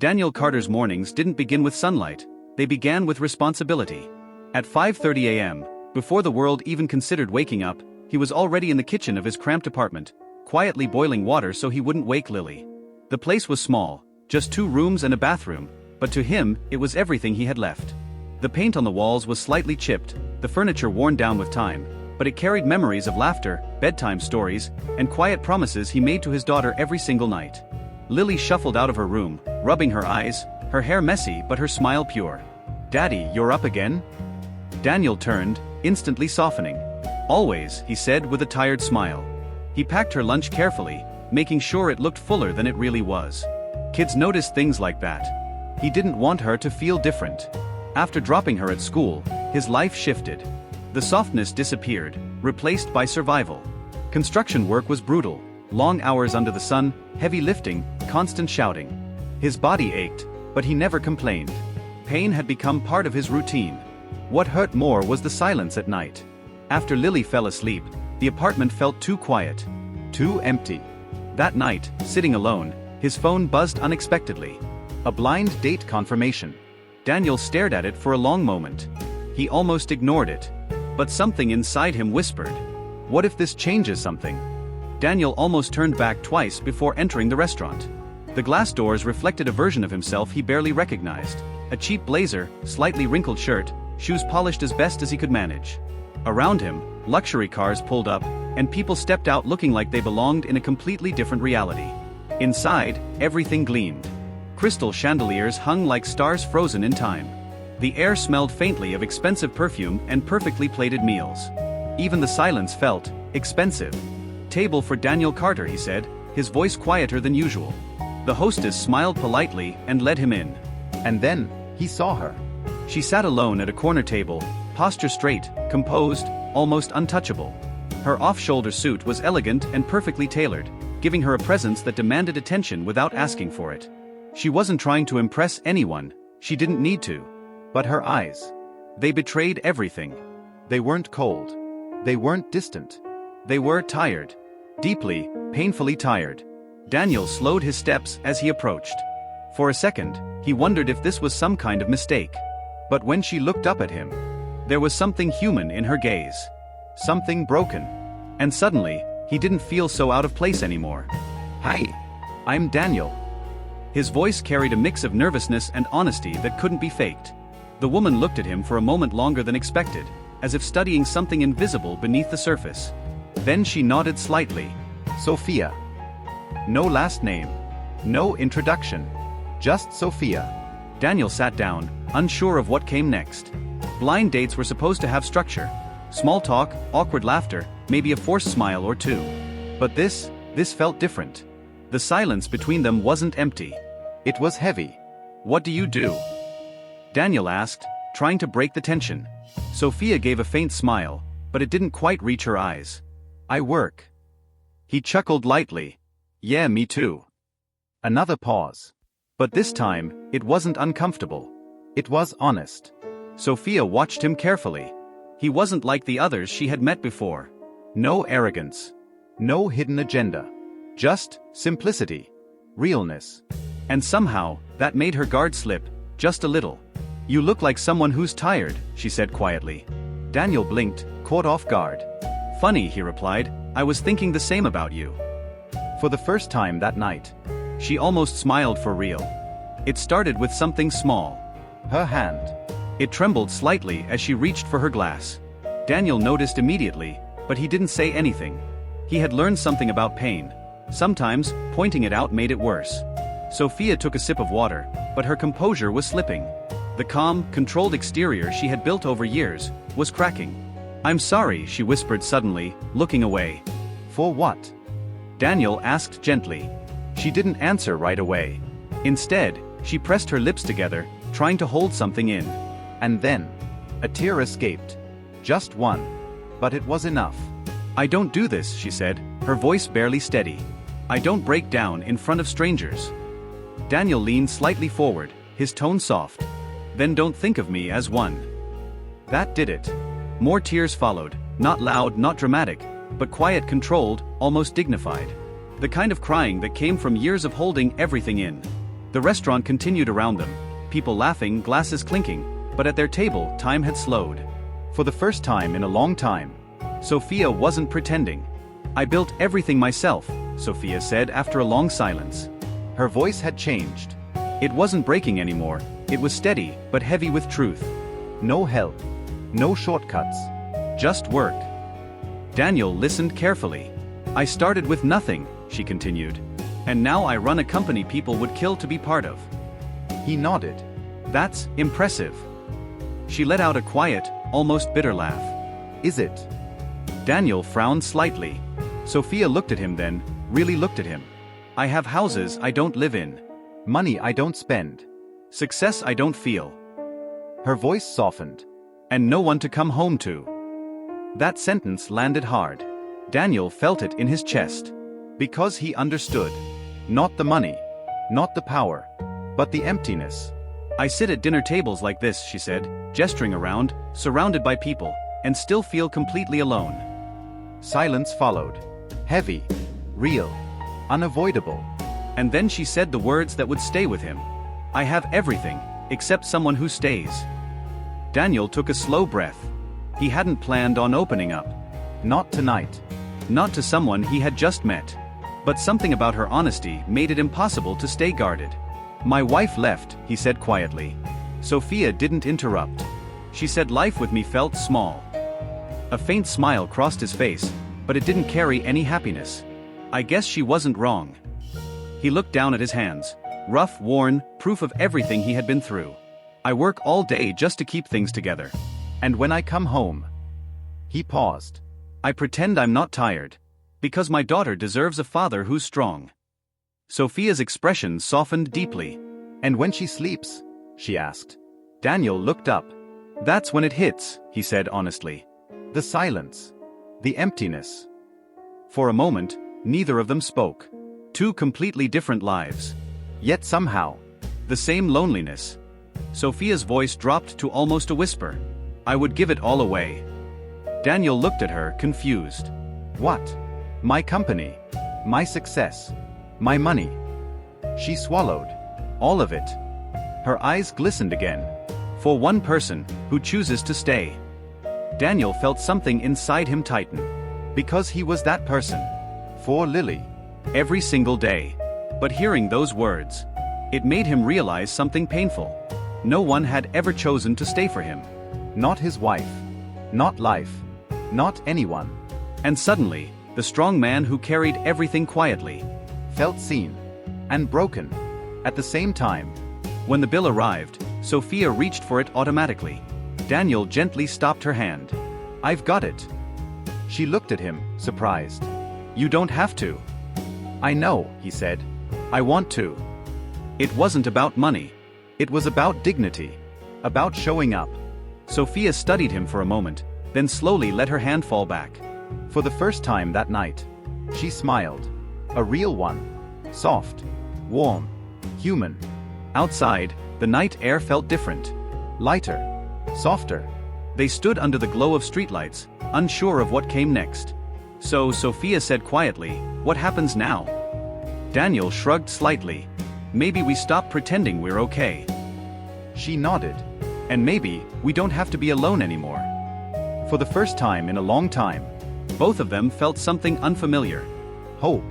Daniel Carter's mornings didn't begin with sunlight, they began with responsibility. At 5:30 a.m., before the world even considered waking up, he was already in the kitchen of his cramped apartment, quietly boiling water so he wouldn't wake Lily. The place was small, just 2 rooms and a bathroom, but to him, it was everything he had left. The paint on the walls was slightly chipped, the furniture worn down with time, but it carried memories of laughter, bedtime stories, and quiet promises he made to his daughter every single night. Lily shuffled out of her room, rubbing her eyes, her hair messy but her smile pure. "Daddy, you're up again?" Daniel turned, instantly softening. "Always," he said with a tired smile. He packed her lunch carefully, making sure it looked fuller than it really was. Kids notice things like that. He didn't want her to feel different. After dropping her at school, his life shifted. The softness disappeared, replaced by survival. Construction work was brutal, long hours under the sun, heavy lifting, constant shouting. His body ached, but he never complained. Pain had become part of his routine. What hurt more was the silence at night. After Lily fell asleep, the apartment felt too quiet, too empty. That night, sitting alone, his phone buzzed unexpectedly. A blind date confirmation. Daniel stared at it for a long moment. He almost ignored it. But something inside him whispered, "What if this changes something?" Daniel almost turned back twice before entering the restaurant. The glass doors reflected a version of himself he barely recognized. A cheap blazer, slightly wrinkled shirt, shoes polished as best as he could manage. Around him, luxury cars pulled up, and people stepped out looking like they belonged in a completely different reality. Inside, everything gleamed. Crystal chandeliers hung like stars frozen in time. The air smelled faintly of expensive perfume and perfectly plated meals. Even the silence felt expensive. "Table for Daniel Carter," he said, his voice quieter than usual. The hostess smiled politely and led him in. And then, he saw her. She sat alone at a corner table, posture straight, composed, almost untouchable. Her off-shoulder suit was elegant and perfectly tailored, giving her a presence that demanded attention without asking for it. She wasn't trying to impress anyone, she didn't need to. But her eyes. They betrayed everything. They weren't cold. They weren't distant. They were tired. Deeply, painfully tired. Daniel slowed his steps as he approached. For a second, he wondered if this was some kind of mistake. But when she looked up at him, there was something human in her gaze. Something broken. And suddenly, he didn't feel so out of place anymore. "Hi. I'm Daniel." His voice carried a mix of nervousness and honesty that couldn't be faked. The woman looked at him for a moment longer than expected, as if studying something invisible beneath the surface. Then she nodded slightly. "Sophia." No last name. No introduction. Just Sophia. Daniel sat down, unsure of what came next. Blind dates were supposed to have structure. Small talk, awkward laughter, maybe a forced smile or two. But this felt different. The silence between them wasn't empty. It was heavy. "What do you do?" Daniel asked, trying to break the tension. Sophia gave a faint smile, but it didn't quite reach her eyes. "I work." He chuckled lightly. "Yeah, me too." Another pause. But this time, it wasn't uncomfortable. It was honest. Sophia watched him carefully. He wasn't like the others she had met before. No arrogance. No hidden agenda. Just simplicity. Realness. And somehow, that made her guard slip, just a little. "You look like someone who's tired," she said quietly. Daniel blinked, caught off guard. "Funny," he replied, "I was thinking the same about you." For the first time that night, she almost smiled for real. It started with something small. Her hand. It trembled slightly as she reached for her glass. Daniel noticed immediately, but he didn't say anything. He had learned something about pain. Sometimes, pointing it out made it worse. Sophia took a sip of water, but her composure was slipping. The calm, controlled exterior she had built over years was cracking. "I'm sorry," she whispered suddenly, looking away. "For what?" Daniel asked gently. She didn't answer right away. Instead, she pressed her lips together, trying to hold something in. And then, a tear escaped. Just one. But it was enough. "I don't do this," she said, her voice barely steady. "I don't break down in front of strangers." Daniel leaned slightly forward, his tone soft. "Then don't think of me as one." That did it. More tears followed, not loud, not dramatic, but quiet, controlled, almost dignified. The kind of crying that came from years of holding everything in. The restaurant continued around them, people laughing, glasses clinking, but at their table, time had slowed. For the first time in a long time, Sophia wasn't pretending. "I built everything myself," Sophia said after a long silence. Her voice had changed. It wasn't breaking anymore, it was steady, but heavy with truth. No help. No shortcuts. Just work. Daniel listened carefully. "I started with nothing," she continued. "And now I run a company people would kill to be part of." He nodded. "That's impressive." She let out a quiet, almost bitter laugh. "Is it?" Daniel frowned slightly. Sophia looked at him then, really looked at him. "I have houses I don't live in. Money I don't spend. Success I don't feel." Her voice softened. "And no one to come home to." That sentence landed hard. Daniel felt it in his chest. Because he understood. Not the money. Not the power. But the emptiness. "I sit at dinner tables like this," she said, gesturing around, surrounded by people, "and still feel completely alone." Silence followed. Heavy. Real. Unavoidable. And then she said the words that would stay with him. "I have everything, except someone who stays." Daniel took a slow breath. He hadn't planned on opening up. Not tonight. Not to someone he had just met. But something about her honesty made it impossible to stay guarded. "My wife left," he said quietly. Sophia didn't interrupt. She said life with me felt small. A faint smile crossed his face, but it didn't carry any happiness. "I guess she wasn't wrong." He looked down at his hands. Rough, worn, proof of everything he had been through. "I work all day just to keep things together. And when I come home..." He paused. "I pretend I'm not tired. Because my daughter deserves a father who's strong." Sophia's expression softened deeply. "And when she sleeps?" she asked. Daniel looked up. "That's when it hits," he said honestly. "The silence. The emptiness." For a moment, neither of them spoke. Two completely different lives. Yet somehow, the same loneliness. Sophia's voice dropped to almost a whisper. "I would give it all away." Daniel looked at her, confused. "What?" "My company. My success. My money." She swallowed. All of it. Her eyes glistened again. For one person, who chooses to stay. Daniel felt something inside him tighten. Because he was that person. For Lily. Every single day. But hearing those words, it made him realize something painful. No one had ever chosen to stay for him. Not his wife. Not life. Not anyone. And suddenly, the strong man who carried everything quietly, felt seen. And broken. At the same time. When the bill arrived, Sophia reached for it automatically. Daniel gently stopped her hand. "I've got it." She looked at him, surprised. "You don't have to." "I know," he said. "I want to." It wasn't about money. It was about dignity. About showing up. Sophia studied him for a moment, then slowly let her hand fall back. For the first time that night, she smiled. A real one. Soft. Warm. Human. Outside, the night air felt different. Lighter. Softer. They stood under the glow of streetlights, unsure of what came next. So Sophia said quietly, "What happens now?" Daniel shrugged slightly. "Maybe we stop pretending we're okay." She nodded. "And maybe, we don't have to be alone anymore." For the first time in a long time, both of them felt something unfamiliar. Hope.